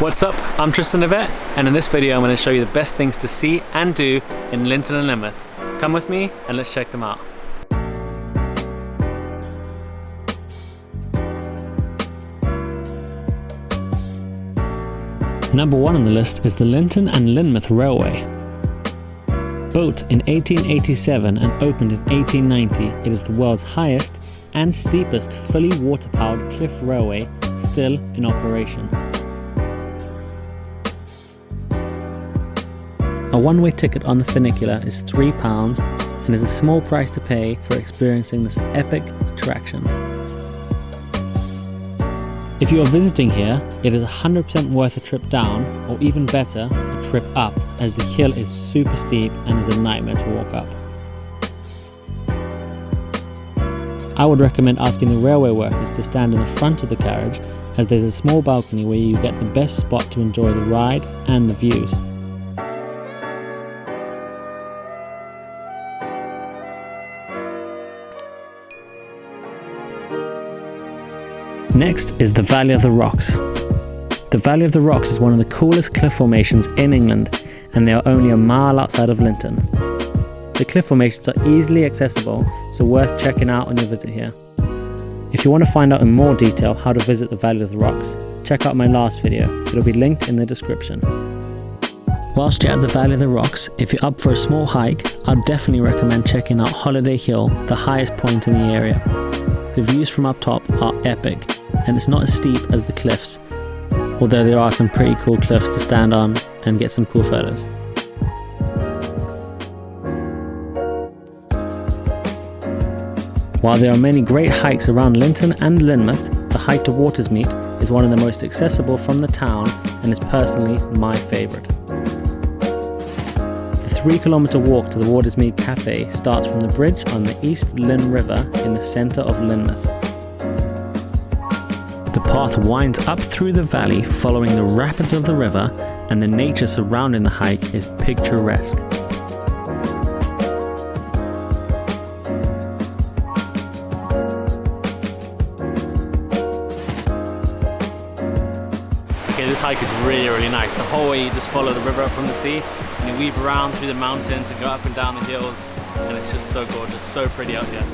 What's up? I'm Tristan the Vet, and in this video I'm going to show you the best things to see and do in Linton and Linmouth. Come with me and let's check them out. Number 1 on the list is the Linton and Lynmouth Railway. Built in 1887 and opened in 1890, it is the world's highest and steepest fully water-powered cliff railway still in operation. A one-way ticket on the funicular is £3 and is a small price to pay for experiencing this epic attraction. If you are visiting here, it is 100% worth a trip down, or even better, a trip up, as the hill is super steep and is a nightmare to walk up. I would recommend asking the railway workers to stand in the front of the carriage, as there's a small balcony where you get the best spot to enjoy the ride and the views. Next is the Valley of the Rocks. The Valley of the Rocks is one of the coolest cliff formations in England, and they are only a mile outside of Linton. The cliff formations are easily accessible, so worth checking out on your visit here. If you want to find out in more detail how to visit the Valley of the Rocks, check out my last video. It'll be linked in the description. Whilst you're at the Valley of the Rocks, if you're up for a small hike, I'd definitely recommend checking out Holiday Hill, the highest point in the area. The views from up top are epic, and it's not as steep as the cliffs, although there are some pretty cool cliffs to stand on and get some cool photos. While there are many great hikes around Linton and Lynmouth, the hike to Watersmeet is one of the most accessible from the town and is personally my favourite. The 3-kilometre walk to the Watersmeet Cafe starts from the bridge on the East Lynn River in the centre of Linmoth. The path winds up through the valley following the rapids of the river, and the nature surrounding the hike is picturesque. Okay, this hike is really nice. The whole way you just follow the river up from the sea, and you weave around through the mountains and go up and down the hills, and it's just so gorgeous, so pretty out here.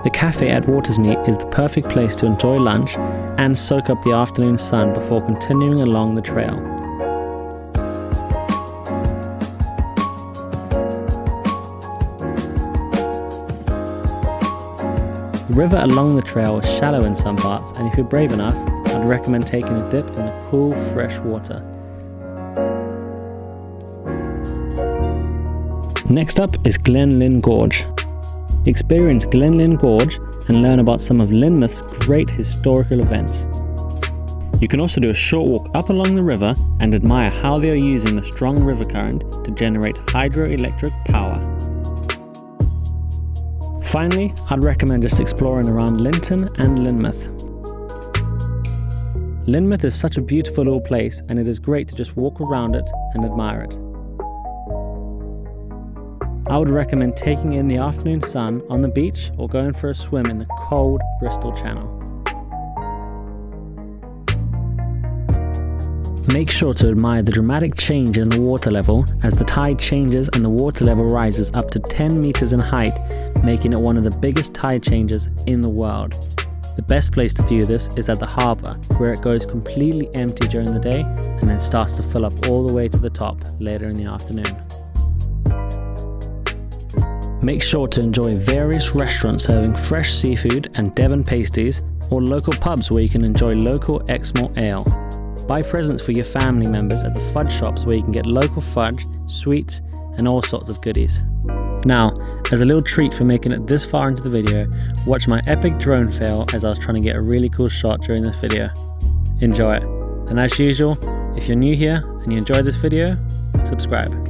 The cafe at Watersmeet is the perfect place to enjoy lunch and soak up the afternoon sun before continuing along the trail. The river along the trail is shallow in some parts, and if you're brave enough, I'd recommend taking a dip in the cool, fresh water. Next up is Glen Lin Gorge. Experience Glen Lin Gorge and learn about some of Linmouth's great historical events. You can also do a short walk up along the river and admire how they are using the strong river current to generate hydroelectric power. Finally, I'd recommend just exploring around Linton and Lynmouth. Linmouth is such a beautiful little place, and it is great to just walk around it and admire it. I would recommend taking in the afternoon sun on the beach or going for a swim in the cold Bristol Channel. Make sure to admire the dramatic change in the water level as the tide changes and the water level rises up to 10 meters in height, making it one of the biggest tide changes in the world. The best place to view this is at the harbour, where it goes completely empty during the day and then starts to fill up all the way to the top later in the afternoon. Make sure to enjoy various restaurants serving fresh seafood and Devon pasties, or local pubs where you can enjoy local Exmoor ale. Buy presents for your family members at the fudge shops where you can get local fudge, sweets, and all sorts of goodies. Now, as a little treat for making it this far into the video, watch my epic drone fail as I was trying to get a really cool shot during this video. Enjoy it. And as usual, if you're new here and you enjoyed this video, subscribe.